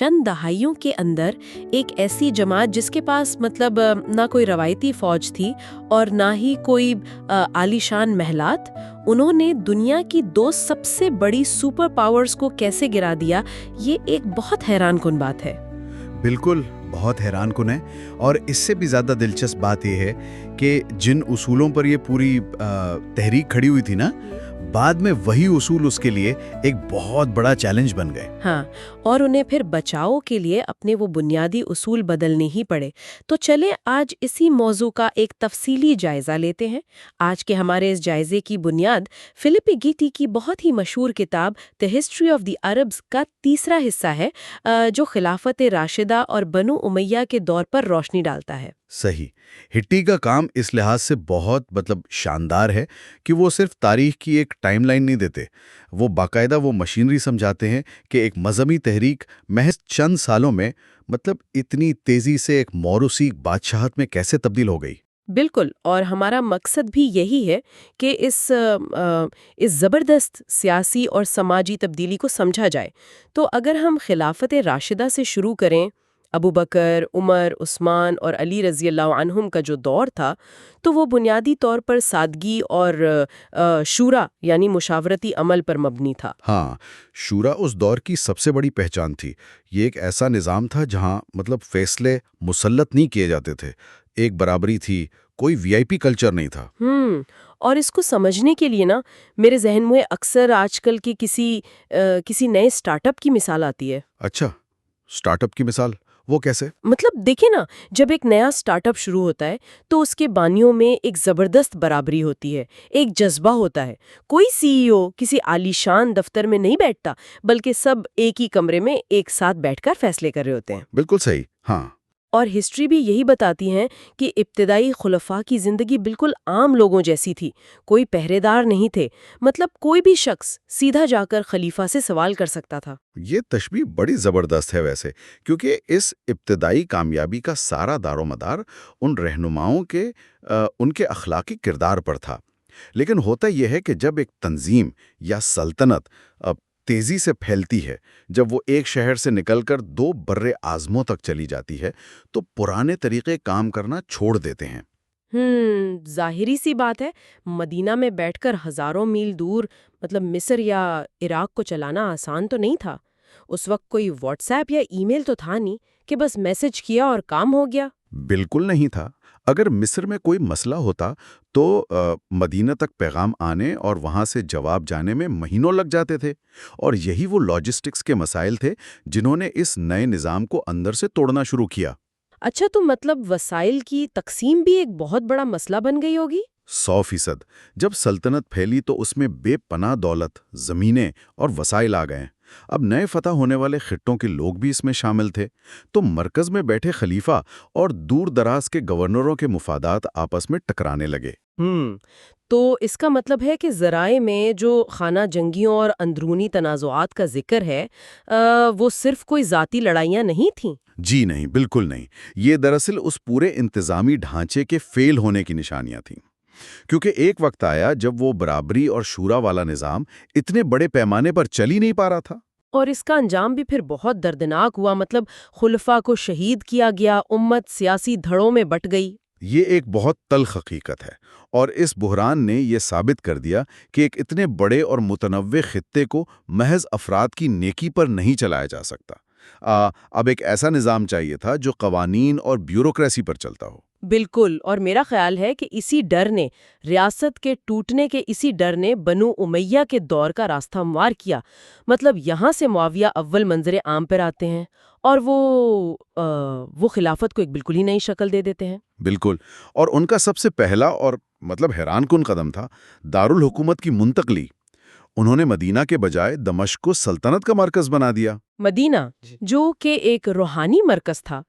چند دہائیوں کے اندر ایک ایسی جماعت جس کے پاس نہ کوئی روایتی فوج تھی اور نہ ہی کوئی عالیشان محلات، انہوں نے دنیا کی دو سب سے بڑی سپر پاورز کو کیسے گرا دیا، یہ ایک بہت حیران کن بات ہے۔ بالکل، بہت حیران کن ہے، اور اس سے بھی زیادہ دلچسپ بات یہ ہے کہ جن اصولوں پر یہ پوری تحریک کھڑی ہوئی تھی نا، بعد میں وہی اصول اس کے لیے ایک بہت بڑا چیلنج بن گئے۔ ہاں، اور انہیں پھر بچاؤ کے لیے اپنے وہ بنیادی اصول بدلنے ہی پڑے۔ تو چلیں آج اسی موضوع کا ایک تفصیلی جائزہ لیتے ہیں۔ آج کے ہمارے اس جائزے کی بنیاد فلپی گیٹی کی بہت ہی مشہور کتاب the history of the Arabs کا تیسرا حصہ ہے، جو خلافت راشدہ اور بنو امیہ کے دور پر روشنی ڈالتا ہے۔ صحیح، ہٹی کا کام اس لحاظ سے بہت شاندار ہے کہ وہ صرف تاریخ کی ایک ٹائم لائن نہیں دیتے، وہ باقاعدہ وہ مشینری سمجھاتے ہیں کہ ایک مذہبی تحریک محض چند سالوں میں اتنی تیزی سے ایک موروثی بادشاہت میں کیسے تبدیل ہو گئی۔ بالکل، اور ہمارا مقصد بھی یہی ہے کہ اس زبردست سیاسی اور سماجی تبدیلی کو سمجھا جائے۔ تو اگر ہم خلافت راشدہ سے شروع کریں، ابو بکر، عمر، عثمان اور علی رضی اللہ عنہم کا جو دور تھا، تو وہ بنیادی طور پر سادگی اور شورا یعنی مشاورتی عمل پر مبنی تھا۔ ہاں، شورا اس دور کی سب سے بڑی پہچان تھی۔ یہ ایک ایسا نظام تھا جہاں فیصلے مسلط نہیں کیے جاتے تھے، ایک برابری تھی، کوئی وی آئی پی کلچر نہیں تھا۔ اور اس کو سمجھنے کے لیے میرے ذہن میں اکثر آج کل کی کسی نئے سٹارٹ اپ کی مثال آتی ہے۔ اچھا، سٹارٹ اپ کی مثال؟ وہ کیسے؟ دیکھیں نا، جب ایک نیا سٹارٹ اپ شروع ہوتا ہے تو اس کے بانیوں میں ایک زبردست برابری ہوتی ہے، ایک جذبہ ہوتا ہے۔ کوئی سی ای او کسی عالیشان دفتر میں نہیں بیٹھتا، بلکہ سب ایک ہی کمرے میں ایک ساتھ بیٹھ کر فیصلے کر رہے ہوتے ہیں۔ بالکل صحیح، ہاں۔ اور ہسٹری بھی یہی بتاتی ہے کہ ابتدائی خلفاء کی زندگی بالکل عام لوگوں جیسی تھی، کوئی پہرے دار نہیں تھے، کوئی بھی شخص سیدھا جا کر خلیفہ سے سوال کر سکتا تھا۔ یہ تشبیہ بڑی زبردست ہے ویسے، کیونکہ اس ابتدائی کامیابی کا سارا دار و مدار ان رہنماؤں کے ان کے اخلاقی کردار پر تھا۔ لیکن ہوتا یہ ہے کہ جب ایک تنظیم یا سلطنت تیزی سے پھیلتی ہے، جب وہ ایک شہر سے نکل کر دو بر اعظموں تک چلی جاتی ہے، تو پرانے طریقے کام کرنا چھوڑ دیتے ہیں۔ ظاہری سی بات ہے، مدینہ میں بیٹھ کر ہزاروں میل دور مصر یا عراق کو چلانا آسان تو نہیں تھا۔ اس وقت کوئی واٹس ایپ یا ای میل تو تھا نہیں کہ بس میسج کیا اور کام ہو گیا۔ بالکل نہیں تھا۔ اگر مصر میں کوئی مسئلہ ہوتا تو مدینہ تک پیغام آنے اور وہاں سے جواب جانے میں مہینوں لگ جاتے تھے، اور یہی وہ لاجسٹکس کے مسائل تھے جنہوں نے اس نئے نظام کو اندر سے توڑنا شروع کیا۔ اچھا، تو وسائل کی تقسیم بھی ایک بہت بڑا مسئلہ بن گئی ہوگی؟ 100%۔ جب سلطنت پھیلی تو اس میں بے پناہ دولت، زمینیں اور وسائل آ گئے۔ اب نئے فتح ہونے والے خطوں کے لوگ بھی اس میں شامل تھے، تو مرکز میں بیٹھے خلیفہ اور دور دراز کے گورنروں کے مفادات آپس میں ٹکرانے لگے۔ تو اس کا مطلب ہے کہ ذرائع میں جو خانہ جنگیوں اور اندرونی تنازعات کا ذکر ہے، وہ صرف کوئی ذاتی لڑائیاں نہیں تھیں؟ جی نہیں، بالکل نہیں۔ یہ دراصل اس پورے انتظامی ڈھانچے کے فیل ہونے کی نشانیاں تھیں، کیونکہ ایک وقت آیا جب وہ برابری اور شورا والا نظام اتنے بڑے پیمانے پر چل ہی نہیں پا رہا تھا۔ اور اس کا انجام بھی پھر بہت دردناک ہوا، خلفاء کو شہید کیا گیا، امت سیاسی دھڑوں میں بٹ گئی۔ یہ ایک بہت تلخ حقیقت ہے، اور اس بحران نے یہ ثابت کر دیا کہ ایک اتنے بڑے اور متنوع خطے کو محض افراد کی نیکی پر نہیں چلایا جا سکتا۔ اب ایک ایسا نظام چاہیے تھا جو قوانین اور بیوروکریسی پر چلتا ہو۔ بالکل، اور میرا خیال ہے کہ اسی ڈر نے، ریاست کے ٹوٹنے کے اسی ڈر نے بنو امیہ کے دور کا راستہ ہموار کیا۔ یہاں سے معاویہ اول منظر عام پر آتے ہیں اور وہ خلافت کو ایک بالکل ہی نئی شکل دے دیتے ہیں۔ بالکل، اور ان کا سب سے پہلا اور حیران کن قدم تھا دارالحکومت کی منتقلی۔ انہوں نے مدینہ کے بجائے دمشق کو سلطنت کا مرکز بنا دیا۔ مدینہ جو کہ ایک روحانی مرکز تھا،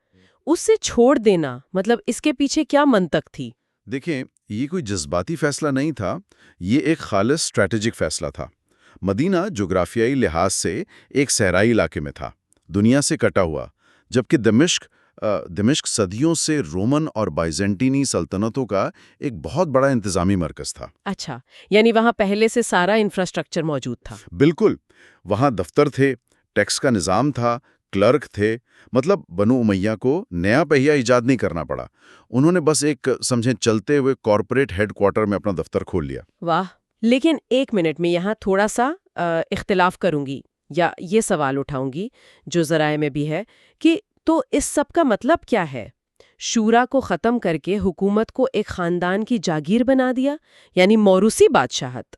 اس سے چھوڑ دینا، اس کے پیچھے کیا منطق تھی؟ دیکھیں، یہ کوئی جذباتی فیصلہ نہیں تھا، یہ ایک خالص اسٹریٹجک فیصلہ تھا۔ مدینہ جغرافیائی لحاظ سے ایک صحرائی علاقے میں تھا، دنیا سے کٹا ہوا، جبکہ دمشق صدیوں سے رومن اور بائزنٹینی سلطنتوں کا ایک بہت بڑا انتظامی مرکز تھا۔ اچھا، یعنی وہاں پہلے سے سارا انفراسٹرکچر موجود تھا۔ بالکل، وہاں دفتر تھے، ٹیکس کا نظام تھا، کلرک تھے، مطلب بنو امیہ کو نیا پہیہ ایجاد نہیں کرنا پڑا، انہوں نے بس ایک سمجھیں چلتے ہوئے کارپوریٹ ہیڈ کوارٹر میں اپنا دفتر کھول لیا۔ واہ، لیکن ایک منٹ میں یہاں تھوڑا سا اختلاف کروں گی یا یہ سوال اٹھاؤں گی جو ذرائع میں بھی ہے کہ تو اس سب کا مطلب کیا ہے؟ شورا کو ختم کر کے حکومت کو ایک خاندان کی جاگیر بنا دیا، یعنی موروثی بادشاہت؟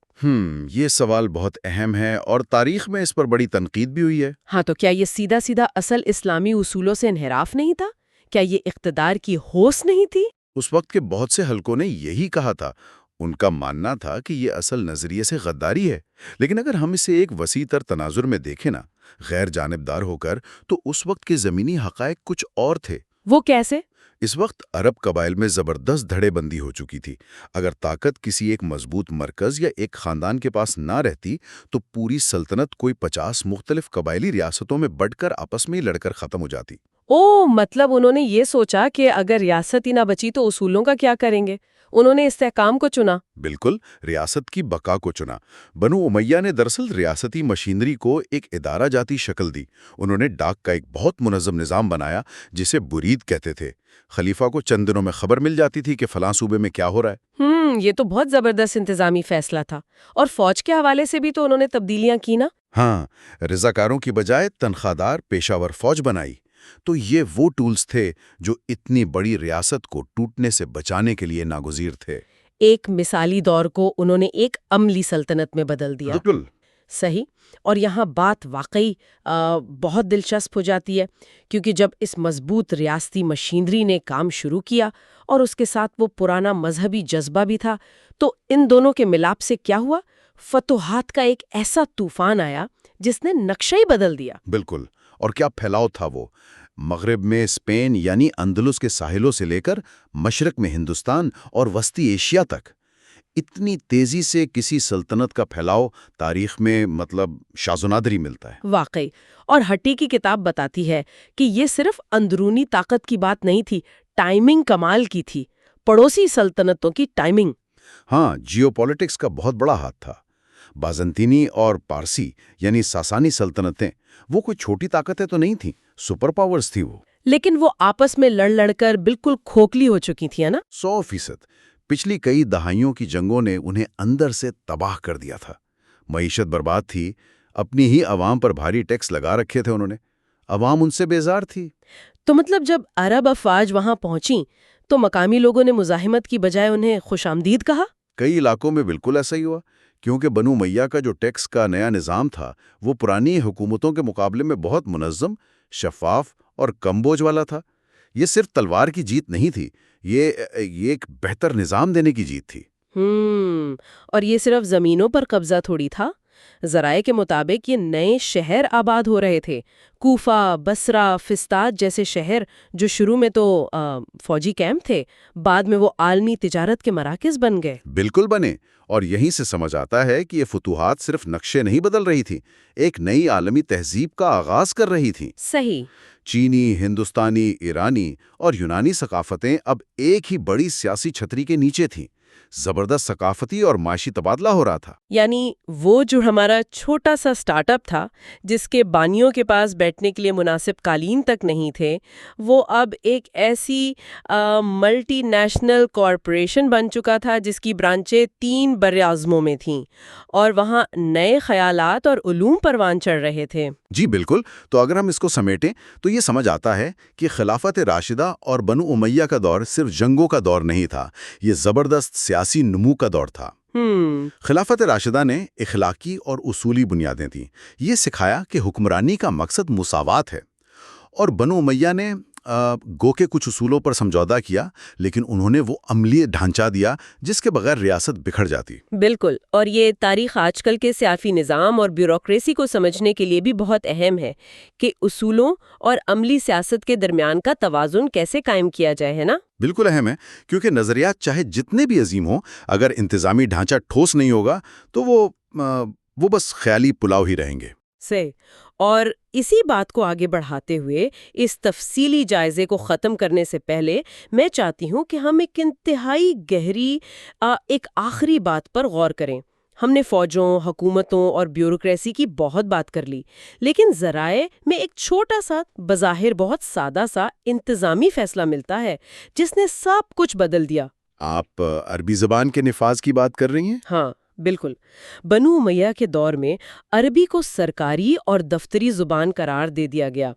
یہ سوال بہت اہم ہے اور تاریخ میں اس پر بڑی تنقید بھی ہوئی ہے۔ ہاں، تو کیا یہ سیدھا سیدھا اصل اسلامی اصولوں سے انحراف نہیں تھا؟ کیا یہ اقتدار کی ہوس نہیں تھی؟ اس وقت کے بہت سے حلقوں نے یہی کہا تھا، ان کا ماننا تھا کہ یہ اصل نظریے سے غداری ہے، لیکن اگر ہم اسے ایک وسیع تر تناظر میں دیکھیں نا، غیر جانبدار ہو کر، تو اس وقت کے زمینی حقائق کچھ اور تھے۔ وہ کیسے؟ اس وقت عرب قبائل میں زبردست دھڑے بندی ہو چکی تھی۔ اگر طاقت کسی ایک مضبوط مرکز یا ایک خاندان کے پاس نہ رہتی تو پوری سلطنت کوئی 50 مختلف قبائلی ریاستوں میں بٹ کر آپس میں ہی لڑ کر ختم ہو جاتی۔ مطلب انہوں نے یہ سوچا کہ اگر ریاست ہی نہ بچی تو اصولوں کا کیا کریں گے؟ انہوں نے استحکام کو چنا۔ بالکل، ریاست کی بقا کو چنا۔ بنو امیہ نے دراصل ریاستی مشینری کو ایک ادارہ جاتی شکل دی۔ انہوں نے ڈاک کا ایک بہت منظم نظام بنایا جسے برید کہتے تھے۔ خلیفہ کو چند دنوں میں خبر مل جاتی تھی کہ فلاں صوبے میں کیا ہو رہا ہے۔ یہ تو بہت زبردست انتظامی فیصلہ تھا۔ اور فوج کے حوالے سے بھی تو انہوں نے تبدیلیاں کی نا؟ ہاں، رضاکاروں کی بجائے تنخواہ دار پیشہ ور فوج بنائی۔ تو یہ وہ ٹولز تھے جو اتنی بڑی ریاست کو ٹوٹنے سے بچانے کے لیے ناگزیر تھے۔ ایک مثالی دور کو انہوں نے ایک عملی سلطنت میں بدل دیا۔ بالکل صحیح۔ اور یہاں بات واقعی بہت دلچسپ ہو جاتی ہے، کیونکہ جب اس مضبوط ریاستی مشینری نے کام شروع کیا اور اس کے ساتھ وہ پرانا مذہبی جذبہ بھی تھا، تو ان دونوں کے ملاپ سے کیا ہوا؟ فتوحات کا ایک ایسا طوفان آیا جس نے نقشہ ہی بدل دیا۔ بالکل، اور کیا پھیلاؤ تھا وہ! مغرب میں اسپین یعنی اندلس کے ساحلوں سے لے کر مشرق میں ہندوستان اور وسطی ایشیا تک اتنی تیزی سے کسی سلطنت کا پھیلاؤ تاریخ میں شاذ و نادر ہی ملتا ہے۔ واقعی۔ اور ہٹی کی کتاب بتاتی ہے کہ یہ صرف اندرونی طاقت کی بات نہیں تھی، ٹائمنگ کمال کی تھی، پڑوسی سلطنتوں کی ٹائمنگ۔ ہاں، جیو پولیٹکس کا بہت بڑا ہاتھ تھا۔ بازنطینی اور پارسی یعنی ساسانی سلطنتیں وہ کوئی چھوٹی طاقتیں تو نہیں تھیں، سپر پاورز تھی وہ۔ لیکن وہ آپس میں لڑ لڑ کر بالکل کھوکھلی ہو چکی تھی نا؟ 100%۔ پچھلی کئی دہائیوں کی جنگوں نے انہیں اندر سے تباہ کر دیا تھا۔ معیشت برباد تھی، اپنی ہی عوام پر بھاری ٹیکس لگا رکھے تھے انہوں نے، عوام ان سے بیزار تھی۔ تو مطلب جب عرب افواج وہاں پہنچیں تو مقامی لوگوں نے مزاحمت کی بجائے انہیں خوش آمدید کہا؟ کئی علاقوں میں بالکل ایسا ہی ہوا، کیونکہ بنو امیہ کا جو ٹیکس کا نیا نظام تھا وہ پرانی حکومتوں کے مقابلے میں بہت منظم، شفاف اور کم بوجھ والا تھا۔ یہ صرف تلوار کی جیت نہیں تھی، یہ ایک بہتر نظام دینے کی جیت تھی۔ اور یہ صرف زمینوں پر قبضہ تھوڑی تھا۔ ذرائع کے مطابق یہ نئے شہر آباد ہو رہے تھے، کوفہ، بصرہ، فسطاط جیسے شہر جو شروع میں تو فوجی کیمپ تھے، بعد میں وہ عالمی تجارت کے مراکز بن گئے۔ بالکل بنے، اور یہیں سے سمجھ آتا ہے کہ یہ فتوحات صرف نقشے نہیں بدل رہی تھی، ایک نئی عالمی تہذیب کا آغاز کر رہی تھیں۔ صحیح۔ چینی، ہندوستانی، ایرانی اور یونانی ثقافتیں اب ایک ہی بڑی سیاسی چھتری کے نیچے تھیں۔ زبردست ثقافتی اور معاشی تبادلہ ہو رہا تھا۔ یعنی وہ جو ہمارا چھوٹا سا سٹارٹ اپ تھا، جس کے بانیوں کے پاس بیٹھنے کے لیے مناسب قالین تک نہیں تھے، وہ اب ایک ایسی ملٹی نیشنل کارپوریشن بن چکا تھا جس کی برانچیں 3 براعظموں میں تھیں، اور وہاں نئے خیالات اور علوم پروان چڑھ رہے تھے۔ جی بالکل۔ تو اگر ہم اس کو سمیٹیں تو یہ سمجھ آتا ہے کہ خلافت راشدہ اور بنو امیہ کا دور صرف جنگوں کا دور نہیں تھا، یہ زبردست سیاسی نمو کا دور تھا۔ خلافت راشدہ نے اخلاقی اور اصولی بنیادیں تھیں۔ یہ سکھایا کہ حکمرانی کا مقصد مساوات ہے، اور بنو امیہ نے گو کے کچھ اصولوں پر سمجھوتا کیا، لیکن انہوں نے وہ عملی ڈھانچہ دیا جس کے بغیر ریاست بکھر جاتی۔ بالکل، اور یہ تاریخ آج کل کے سیاسی نظام اور بیوروکریسی کو سمجھنے کے لیے بھی بہت اہم ہے کہ اصولوں اور عملی سیاست کے درمیان کا توازن کیسے قائم کیا جائے، ہے نا؟ بالکل اہم ہے، کیونکہ نظریات چاہے جتنے بھی عظیم ہوں، اگر انتظامی ڈھانچہ ٹھوس نہیں ہوگا تو وہ بس خیالی پلاؤ ہی رہیں گے۔ سے اور اسی بات کو آگے بڑھاتے ہوئے اس تفصیلی جائزے کو ختم کرنے سے پہلے میں چاہتی ہوں کہ ہم ایک انتہائی گہری ایک آخری بات پر غور کریں، ہم نے فوجوں، حکومتوں اور بیوروکریسی کی بہت بات کر لی، لیکن ذرائع میں ایک چھوٹا سا، بظاہر بہت سادہ سا انتظامی فیصلہ ملتا ہے جس نے سب کچھ بدل دیا۔ آپ عربی زبان کے نفاذ کی بات کر رہی ہیں؟ ہاں بالکل، بنو امیہ کے دور میں عربی کو سرکاری اور دفتری زبان قرار دے دیا گیا۔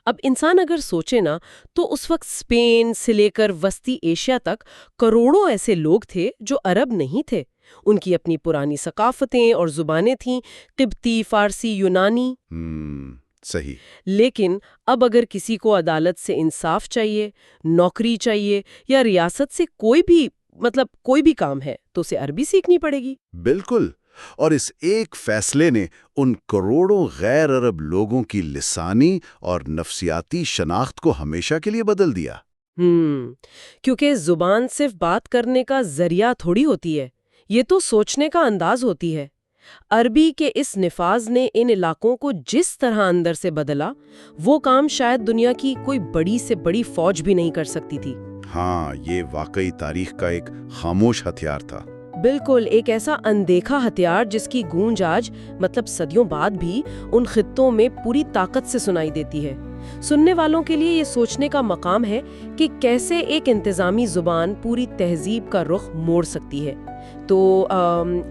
اب انسان اگر سوچے نا تو اس وقت اسپین سے لے کر وسطی ایشیا تک کروڑوں ایسے لوگ تھے جو عرب نہیں تھے۔ ان کی اپنی پرانی ثقافتیں اور زبانیں تھیں، قبطی، فارسی، یونانی۔ صحیح۔ لیکن اب اگر کسی کو عدالت سے انصاف چاہیے، نوکری چاہیے، یا ریاست سے کوئی بھی کام ہے تو اسے عربی سیکھنی پڑے گی۔ بالکل، اور اس ایک فیصلے نے ان کروڑوں غیر عرب لوگوں کی لسانی اور نفسیاتی شناخت کو ہمیشہ کے لیے بدل دیا۔ کیونکہ زبان صرف بات کرنے کا ذریعہ تھوڑی ہوتی ہے، یہ تو سوچنے کا انداز ہوتی ہے۔ عربی کے اس نفاذ نے ان علاقوں کو جس طرح اندر سے بدلا، وہ کام شاید دنیا کی کوئی بڑی سے بڑی فوج بھی نہیں کر سکتی تھی۔ ہاں، یہ واقعی تاریخ کا ایک خاموش ہتھیار تھا۔ بالکل، ایک ایسا اندیکھا ہتھیار جس کی گونج آج صدیوں بعد بھی ان خطوں میں پوری طاقت سے سنائی دیتی ہے۔ سننے والوں کے لیے یہ سوچنے کا مقام ہے کہ کیسے ایک انتظامی زبان پوری تہذیب کا رخ موڑ سکتی ہے۔ تو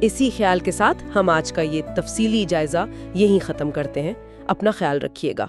اسی خیال کے ساتھ ہم آج کا یہ تفصیلی جائزہ یہیں ختم کرتے ہیں۔ اپنا خیال رکھیے گا۔